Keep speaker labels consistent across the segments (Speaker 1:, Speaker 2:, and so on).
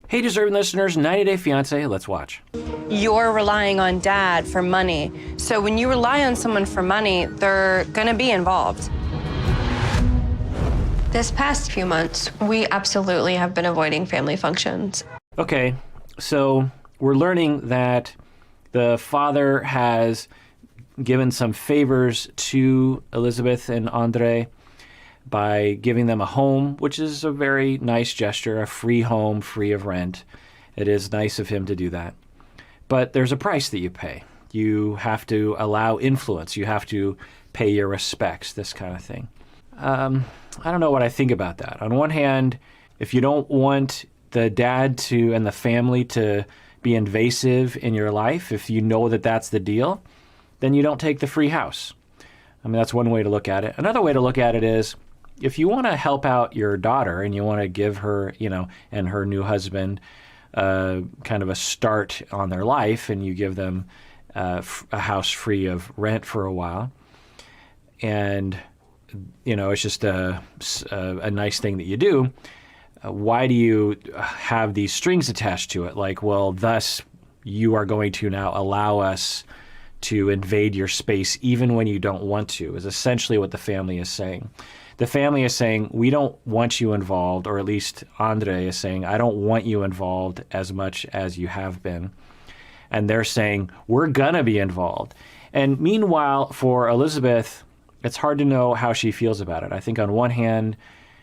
Speaker 1: Hey, deserving listeners, 90 Day Fiancé, let's watch.
Speaker 2: You're relying on dad for money. So when you rely on someone for money, they're gonna be involved. This past few months, we absolutely have been avoiding family functions.
Speaker 1: Okay, so we're learning that the father has given some favors to Elizabeth and Andrei by giving them a home, which is a very nice gesture, a free home, free of rent. It is nice of him to do that. But there's a price that you pay. You have to allow influence. You have to pay your respects, this kind of thing. I don't know what I think about that. On one hand, if you don't want the dad to and the family to be invasive in your life, if you know that that's the deal, then you don't take the free house. I mean, that's one way to look at it. Another way to look at it is, if you want to help out your daughter and you want to give her, and her new husband kind of a start on their life, and you give them a house free of rent for a while, and it's just a nice thing that you do, why do you have these strings attached to it? Like, well, thus you are going to now allow us to invade your space even when you don't want to, is essentially what the family is saying. The family is saying, we don't want you involved, or at least Andrei is saying, I don't want you involved as much as you have been. And they're saying, we're gonna be involved. And meanwhile, for Elizabeth, it's hard to know how she feels about it. I think on one hand,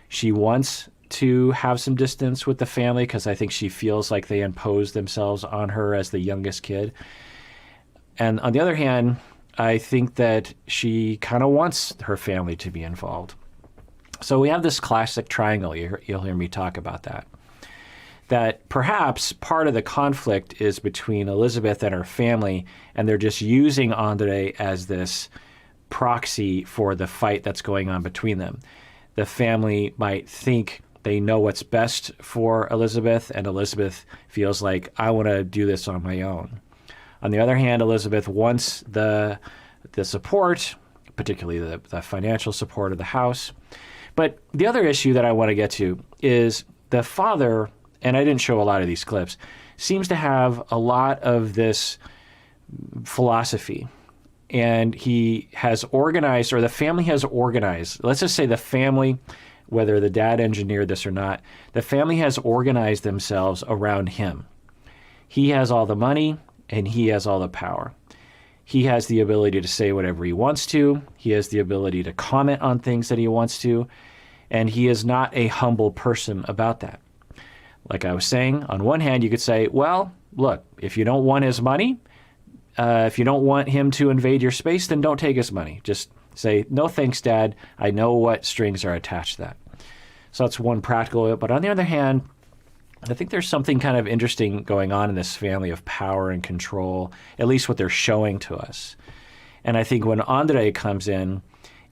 Speaker 1: she wants to have some distance with the family because I think she feels like they impose themselves on her as the youngest kid. And on the other hand, I think that she kind of wants her family to be involved. So we have this classic triangle, you'll hear me talk about that. That perhaps part of the conflict is between Elizabeth and her family, and they're just using Andrei as this proxy for the fight that's going on between them. The family might think they know what's best for Elizabeth, and Elizabeth feels like, I want to do this on my own. On the other hand, Elizabeth wants the support, particularly the financial support of the house. But the other issue that I want to get to is the father, and I didn't show a lot of these clips, seems to have a lot of this philosophy. And he has organized, or the family has organized, let's just say the family, whether the dad engineered this or not, the family has organized themselves around him. He has all the money and he has all the power. He has the ability to say whatever he wants to. He has the ability to comment on things that he wants to. And he is not a humble person about that. Like I was saying, on one hand, you could say, well, look, if you don't want his money, if you don't want him to invade your space, then don't take his money. Just say, no thanks, Dad. I know what strings are attached to that. So that's one practical way. But on the other hand, I think there's something kind of interesting going on in this family of power and control, at least what they're showing to us. And I think when Andrei comes in,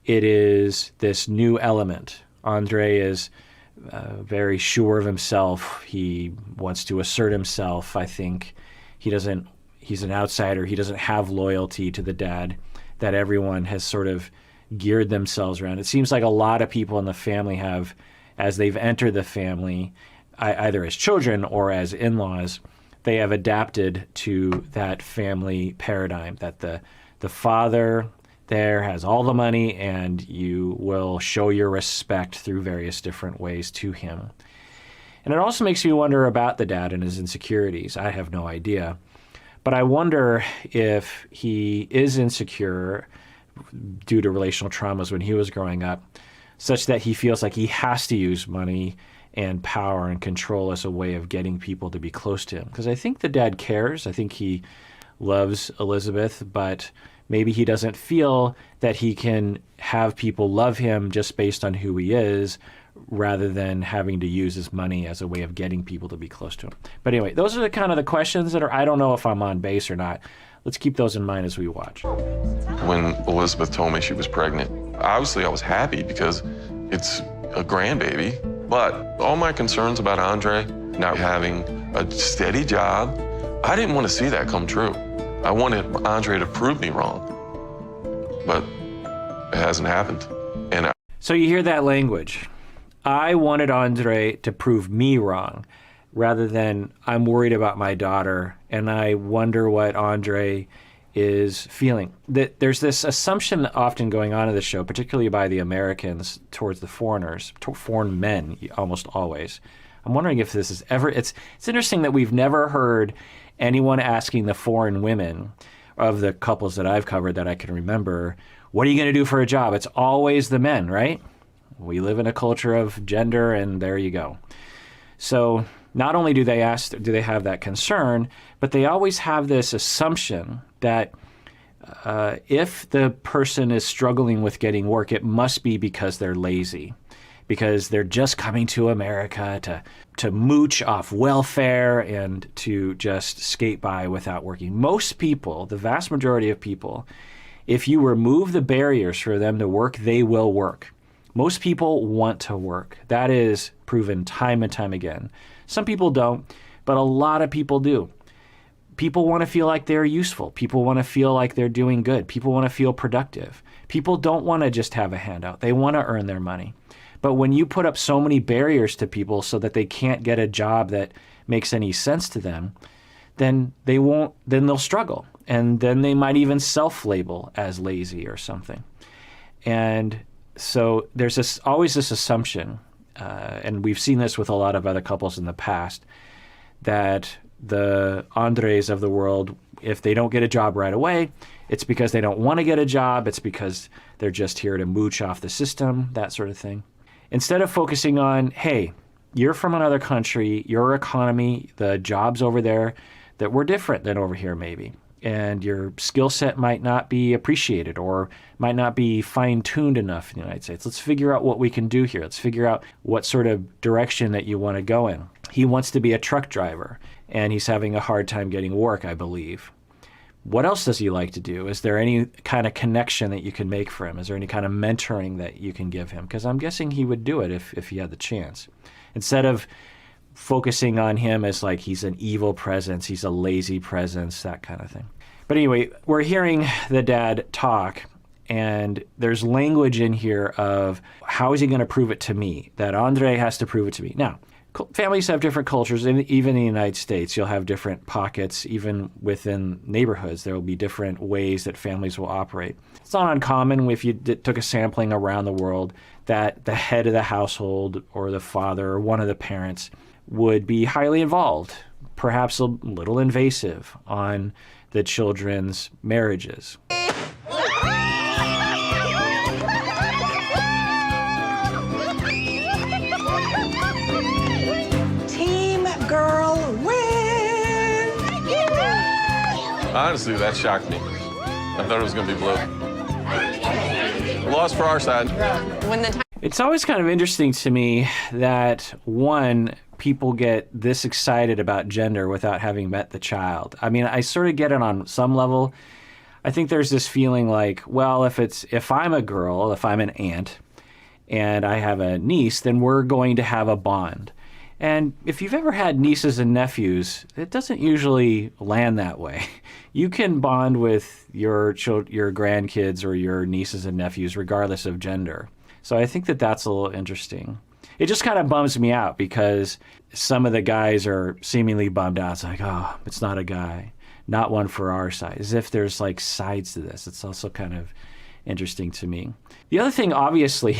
Speaker 1: it is this new element. Andrei is very sure of himself. He wants to assert himself. I think he's an outsider. He doesn't have loyalty to the dad that everyone has sort of geared themselves around. It seems like a lot of people in the family have, as they've entered the family, either as children or as in-laws, they have adapted to that family paradigm, that the father there has all the money and you will show your respect through various different ways to him. And it also makes me wonder about the dad and his insecurities. I have no idea. But I wonder if he is insecure due to relational traumas when he was growing up, such that he feels like he has to use money and power and control as a way of getting people to be close to him. Because I think the dad cares. I think he loves Elizabeth, but maybe he doesn't feel that he can have people love him just based on who he is, rather than having to use his money as a way of getting people to be close to him. But anyway, those are the kind of the questions that I don't know if I'm on base or not. Let's keep those in mind as we watch.
Speaker 3: When Elizabeth told me she was pregnant, obviously I was happy because it's a grandbaby. But all my concerns about Andrei not having a steady job, I didn't want to see that come true. I wanted Andrei to prove me wrong, but it hasn't happened.
Speaker 1: So you hear that language. I wanted Andrei to prove me wrong. rather than I'm worried about my daughter and I wonder what Andrei is feeling. There's this assumption often going on in the show, particularly by the Americans towards the foreigners, foreign men, almost always. I'm wondering if this is ever, it's interesting that we've never heard anyone asking the foreign women of the couples that I've covered that I can remember, what are you going to do for a job? It's always the men, right? We live in a culture of gender, and there you go. So not only do they have that concern, but they always have this assumption that if the person is struggling with getting work, it must be because they're lazy, because they're just coming to America to mooch off welfare and to just skate by without working. Most people, the vast majority of people, if you remove the barriers for them to work, they will work. Most people want to work. That is proven time and time again. Some people don't, but a lot of people do. People want to feel like they're useful. People want to feel like they're doing good. People want to feel productive. People don't want to just have a handout. They want to earn their money. But when you put up so many barriers to people so that they can't get a job that makes any sense to them, then they'll struggle. And then they might even self-label as lazy or something. And so there's always this assumption, and we've seen this with a lot of other couples in the past, that the Andreis of the world, if they don't get a job right away, it's because they don't want to get a job, it's because they're just here to mooch off the system, that sort of thing. Instead of focusing on, hey, you're from another country, your economy, the jobs over there that were different than over here maybe. And your skill set might not be appreciated or might not be fine-tuned enough in the United States. Let's figure out what we can do here. Let's figure out what sort of direction that you want to go in. He wants to be a truck driver, and he's having a hard time getting work, I believe. What else does he like to do? Is there any kind of connection that you can make for him? Is there any kind of mentoring that you can give him? Because I'm guessing he would do it if he had the chance. Instead of focusing on him as like he's an evil presence, he's a lazy presence, that kind of thing. But anyway, we're hearing the dad talk, and there's language in here of how is he going to prove it to me, that Andrei has to prove it to me. Now, families have different cultures, and even in the United States, you'll have different pockets. Even within neighborhoods, there will be different ways that families will operate. It's not uncommon if you took a sampling around the world that the head of the household or the father or one of the parents would be highly involved, perhaps a little invasive on the children's marriages.
Speaker 4: Team girl win!
Speaker 3: Honestly, that shocked me. I thought it was going to be blue. Loss for our side.
Speaker 1: It's always kind of interesting to me that, one, people get this excited about gender without having met the child. I mean, I sort of get it on some level. I think there's this feeling like, well, if I'm a girl, if I'm an aunt, and I have a niece, then we're going to have a bond. And if you've ever had nieces and nephews, it doesn't usually land that way. You can bond with your grandkids or your nieces and nephews regardless of gender. So I think that that's a little interesting. It just kind of bums me out because some of the guys are seemingly bummed out. It's like, oh, it's not a guy, not one for our side, as if there's like sides to this. It's also kind of interesting to me. The other thing, obviously,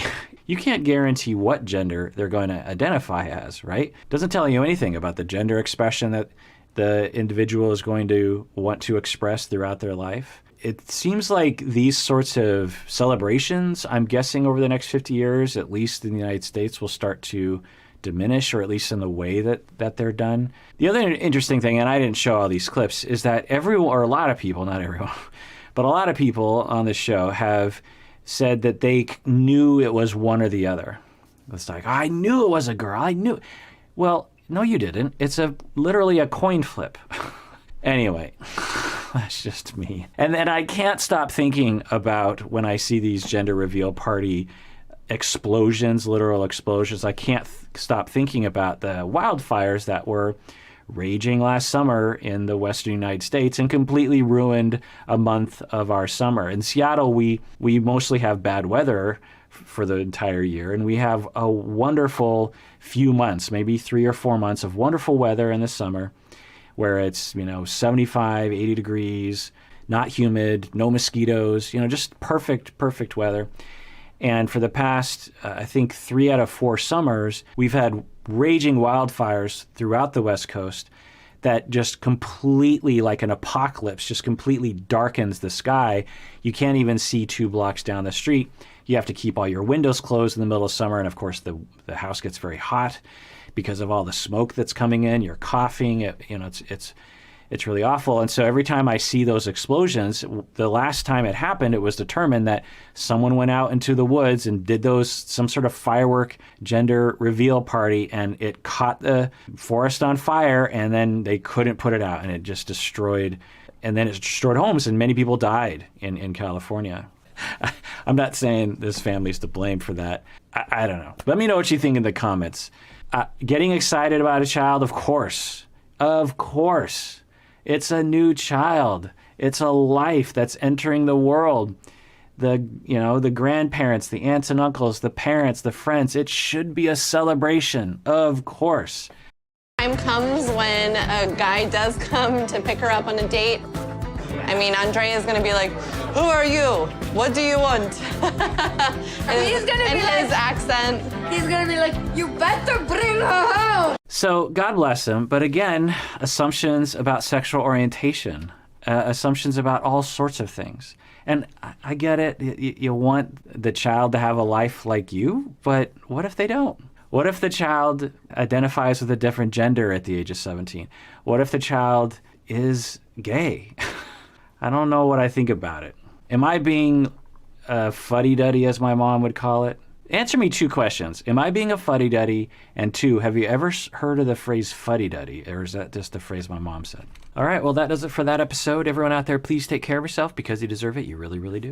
Speaker 1: you can't guarantee what gender they're going to identify as, right? It doesn't tell you anything about the gender expression that the individual is going to want to express throughout their life. It seems like these sorts of celebrations, I'm guessing over the next 50 years, at least in the United States, will start to diminish, or at least in the way that they're done. The other interesting thing, and I didn't show all these clips, is that everyone, or a lot of people, not everyone, but a lot of people on this show have said that they knew it was one or the other. It's like, I knew it was a girl. I knew. Well, no, you didn't. It's literally a coin flip. Anyway, that's just me. And then I can't stop thinking about when I see these gender reveal party explosions, literal explosions. I can't stop thinking about the wildfires that were raging last summer in the western United States and completely ruined a month of our summer. In Seattle, we mostly have bad weather for the entire year. And we have a wonderful few months, maybe 3 or 4 months of wonderful weather in the summer where it's, 75, 80 degrees, not humid, no mosquitoes, just perfect weather. And for the past, I think 3 out of 4 summers, we've had raging wildfires throughout the West Coast that just completely, like an apocalypse, just completely darkens the sky. You can't even see 2 blocks down the street. You have to keep all your windows closed in the middle of summer. And of course, the house gets very hot because of all the smoke that's coming in. You're coughing. It's really awful. And so every time I see those explosions, the last time it happened, it was determined that someone went out into the woods and did some sort of firework gender reveal party, and it caught the forest on fire, and then they couldn't put it out, and it just destroyed, and then it destroyed homes, and many people died in California. I'm not saying this family's to blame for that. I don't know. Let me know what you think in the comments. Getting excited about a child, of course. Of course. It's a new child. It's a life that's entering the world. The grandparents, the aunts and uncles, the parents, the friends. It should be a celebration, of course.
Speaker 5: Time comes when a guy does come to pick her up on a date. I mean, Andrei is going to be like, "Who are you? What do you want?"
Speaker 6: He's going to be like,
Speaker 5: his accent.
Speaker 6: He's going to be like, "You better bring her home."
Speaker 1: So God bless him. But again, assumptions about sexual orientation, assumptions about all sorts of things. And I get it. You want the child to have a life like you, but what if they don't? What if the child identifies with a different gender at the age of 17? What if the child is gay? I don't know what I think about it. Am I being a fuddy-duddy, as my mom would call it? Answer me 2 questions. Am I being a fuddy-duddy? And 2, have you ever heard of the phrase fuddy-duddy? Or is that just the phrase my mom said? All right, well, that does it for that episode. Everyone out there, please take care of yourself because you deserve it. You really, really do.